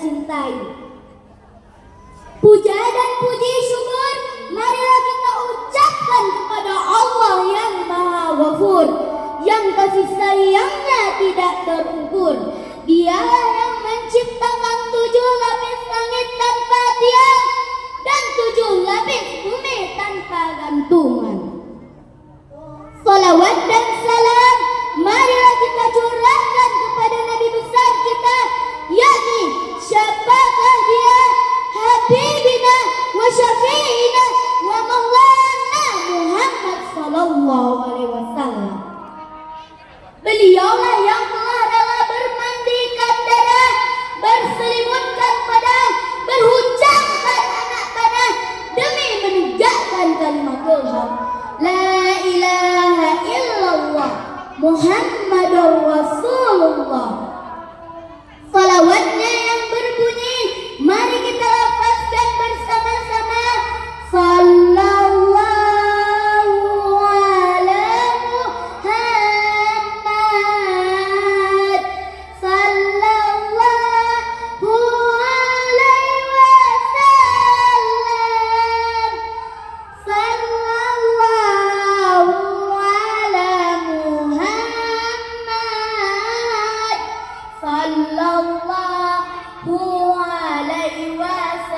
cintai. Puja dan puji syukur marilah kita ucapkan kepada Allah yang Maha Ghafur, yang kasih sayangnya tidak terukur. Dialah yang menciptakan 7 lapis langit tanpa tiang dan 7 lapis bumi tanpa gantungan. Salawat dan salam marilah kita curahkan kepada Nabi besar kita, yakni siapakah dia? Habibina wa syafi'ina wa maulana Muhammad sallallahu alaihi wasallam. Beliaulah yang telah rela bermandikan darah, berselimutkan pedang, berhujamkan anak panah demi menegakkan kalimatul haq. La ilaha illallah Muhammadur Rasulullah. Salawatnya yang berbunyi, mari kita lafazkan bersama-sama. Sallallahu ala Muhammad, sallallahu alaihi wasallam, sallallahu ala Muhammad, sallallahu alaihi wasallam.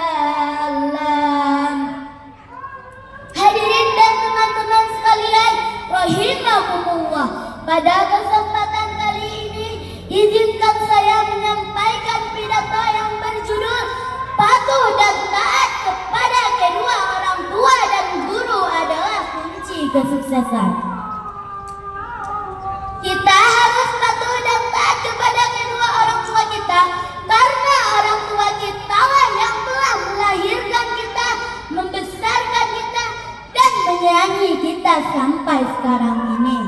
Hadirin dan teman-teman sekalian rahimakumullah, pada kesempatan kali ini izinkan saya menyampaikan pidato yang berjudul patuh dan taat kepada kedua orang tua dan guru adalah kunci kesuksesan. Kita harus patuh dan taat kepada kedua orang tua kita, karena orang tua kita lah yang telah melahirkan kita, membesarkan kita, dan menyayangi kita sampai sekarang ini.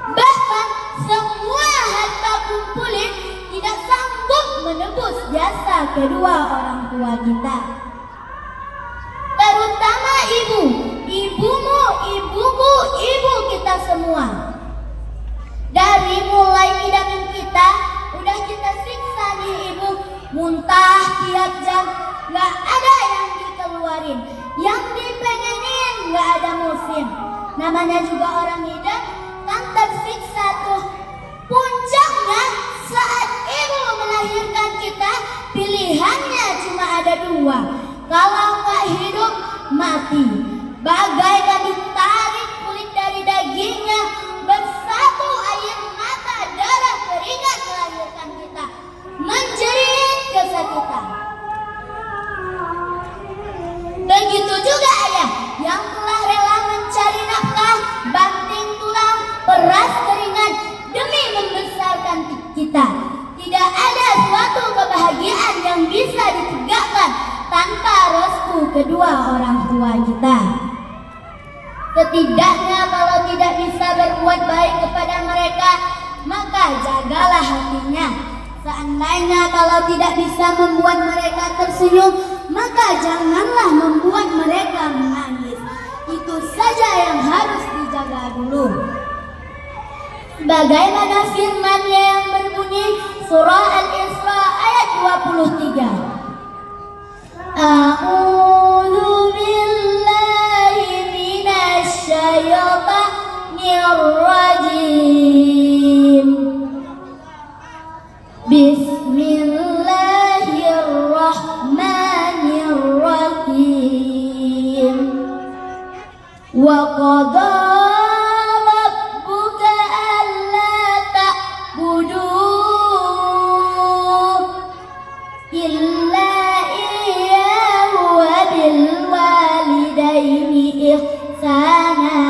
Bahkan semua harta kumpulin tidak sanggup menebus jasa kedua orang tua kita. Terutama ibu, ibumu, ibuku, ibu kita semua. Dari mulai ngidamin kita, udah kita siksa nih ibu, muntah tiap jam, gak ada yang dikeluarin, yang dipengenin gak ada musim. Namanya juga orang ngidam, kan tersiksa tuh. Puncaknya saat ibu melahirkan kita, pilihannya cuma ada 2. Kalau gak hidup, mati. Bagaikan ditarik kulit dari dagingnya, bersatu air mata, darah, keringat melahirkan kita, menjerit kesakitan. Begitu juga ayah yang telah rela mencari nafkah, banting tulang, peras keringat demi membesarkan kita. Tidak ada suatu kebahagiaan yang bisa ditegakkan tanpa restu kedua orang tua kita. Setidaknya kalau tidak bisa berbuat baik kepada mereka, maka jagalah hatinya. Seandainya kalau tidak bisa membuat mereka tersenyum, maka janganlah membuat mereka menangis. Itu saja yang harus dijaga dulu. Bagaimana firman-Nya yang berbunyi surah Al-Isra ayat 23. A'udzu billahi minasy syaithanir rajim. Bismillahirrahmanirrahim. Wa qadha rabbuka alla ta'budu illa iyyahu wa bil walidaini ihsana.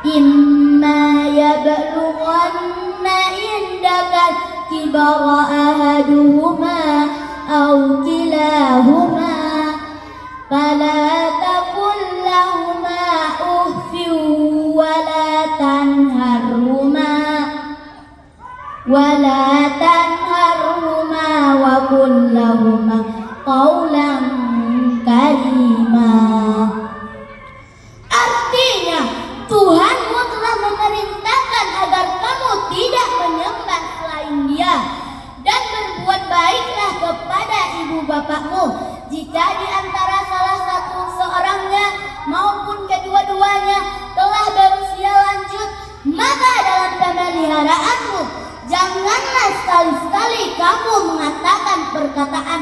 Imma yablughanna indaka kibara ahaduhuma aw kilahuma fala taqul lahuma uffin wa la tanharhuma wa qul lahuma qawlan karima. Artinya Tuhanmu telah memerintahkan agar kamu tidak menyembah selain Dia, dan sekali-sekali kamu mengatakan perkataan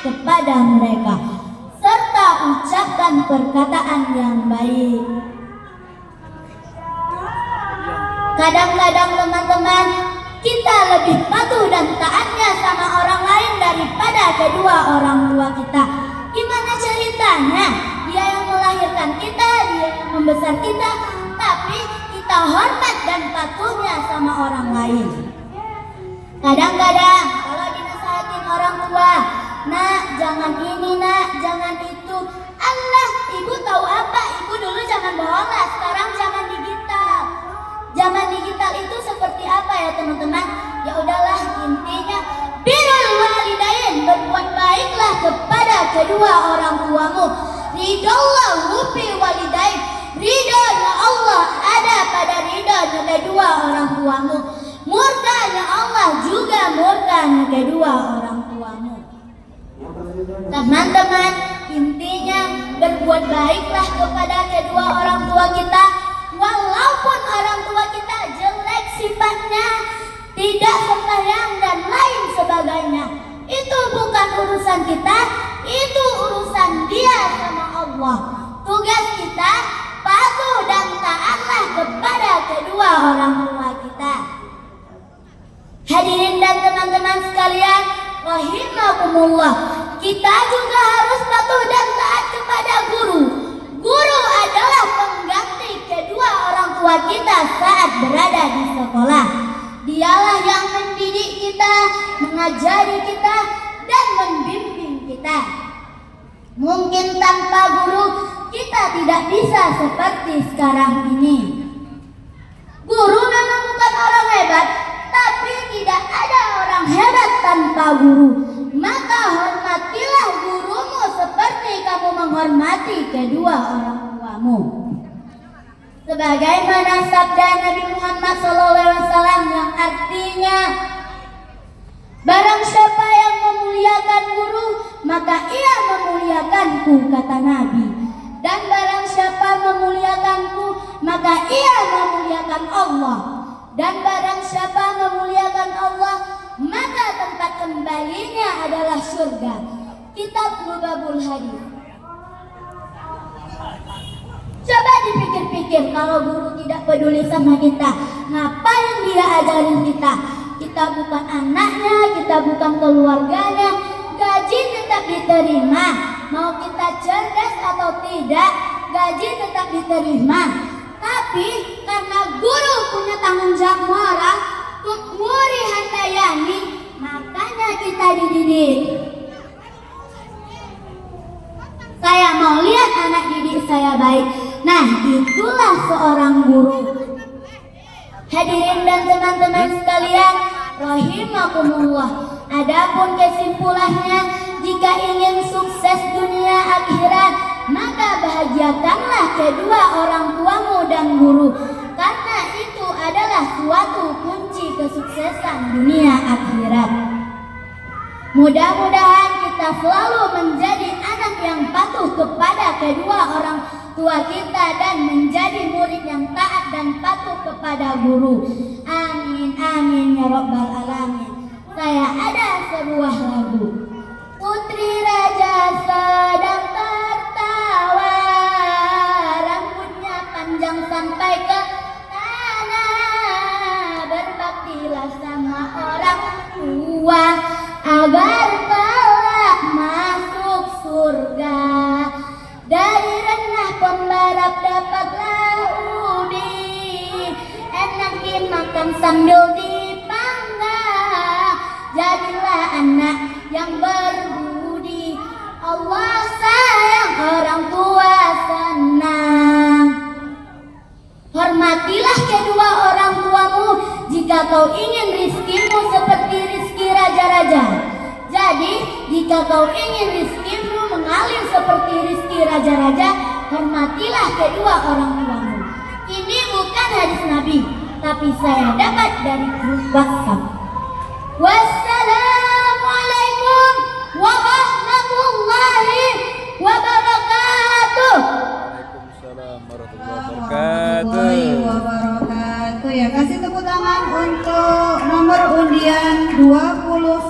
kepada mereka, serta ucapkan perkataan yang baik. Kadang-kadang teman-teman, kita lebih patuh dan taatnya sama orang lain daripada kedua orang tua kita. Gimana ceritanya? Dia yang melahirkan kita, dia yang membesar kita, tapi kita hormat dan patuhnya sama orang lain. Kadang-kadang kalau dinasihatin orang tua, nak jangan ini, nak jangan itu. Allah, ibu tahu apa? Ibu dulu zaman bola, sekarang zaman digital. Zaman digital itu seperti apa ya teman-teman? Ya udahlah, intinya birrul walidain, berbuat baiklah kepada kedua orang tuamu. Ridallahu fi walidain, ridhonya Allah ada pada ridhonya kedua orang tuamu. Murkanya Allah juga murkanya kedua orang tuamu. Teman-teman, intinya berbuat baiklah kepada kedua orang tua kita, walaupun orang tua kita jelek sifatnya, tidak sembahyang dan lain sebagainya. Itu bukan urusan kita, itu urusan dia sama Allah. Tugas kita patuh dan taatlah kepada kedua orang tua kita. Hadirin dan teman-teman sekalian, rahimakumullah, kita juga harus patuh dan taat kepada guru. Guru adalah pengganti kedua orang tua kita saat berada di sekolah. Dialah yang mendidik kita, mengajari kita, dan membimbing kita. Mungkin tanpa guru kita tidak bisa seperti sekarang ini. Guru memang bukan orang hebat, tapi tidak ada orang hebat tanpa guru. Maka hormatilah gurumu seperti kamu menghormati kedua orang tuamu. Sebagaimana sabda Nabi Muhammad SAW yang artinya, barang siapa yang memuliakan guru, maka ia memuliakanku, kata Nabi. Dan barang siapa memuliakanku, maka ia memuliakan Allah. Dan barang siapa memuliakan Allah, maka tempat kembalinya adalah surga. Kitab Lubabul Hadis. Coba dipikir-pikir, kalau guru tidak peduli sama kita, ngapain dia ajarin kita? Kita bukan anaknya, kita bukan keluarganya, gaji tetap diterima. Mau kita cerdas atau tidak, gaji tetap diterima. Tapi karena guru punya tanggung jawab moral, muri handayani, makanya kita dididik. Saya mau lihat anak didik saya baik. Nah, itulah seorang guru. Hadirin dan teman-teman sekalian, rahimakumullah. Adapun kesimpulannya, jika ingin sukses dunia akhirat, maka bahagiakanlah kedua orang tuamu dan guru, karena itu adalah suatu kunci kesuksesan dunia akhirat. Mudah-mudahan kita selalu menjadi anak yang patuh kepada kedua orang tua kita dan menjadi murid yang taat dan patuh kepada guru. Amin, amin ya rabbal alamin. Saya ada sebuah lagu. Putri raja sedang tertawa, rambutnya panjang sampai ke tanah. Berbaktilah sama orang tua agar kelak masuk surga. Dari renah pembarap dapatlah ubi, enak dimakan sambil dipanggang. Jadilah anak yang berbudi, Allah sayang, orang tua senang. Hormatilah kedua orang tuamu jika kau ingin rizkimu seperti rizki raja-raja. Jadi jika kau ingin rizkimu mengalir seperti rizki raja-raja, hormatilah kedua orang tuamu. Ini bukan hadis Nabi, tapi saya dapat dari grup WhatsApp. Wassalamualaikum warahmatullahi wabarakatuh. Waalaikumsalam warahmatullahi wabarakatuh. Ya, kasih tepuk tangan untuk Mama Nomor undian 21.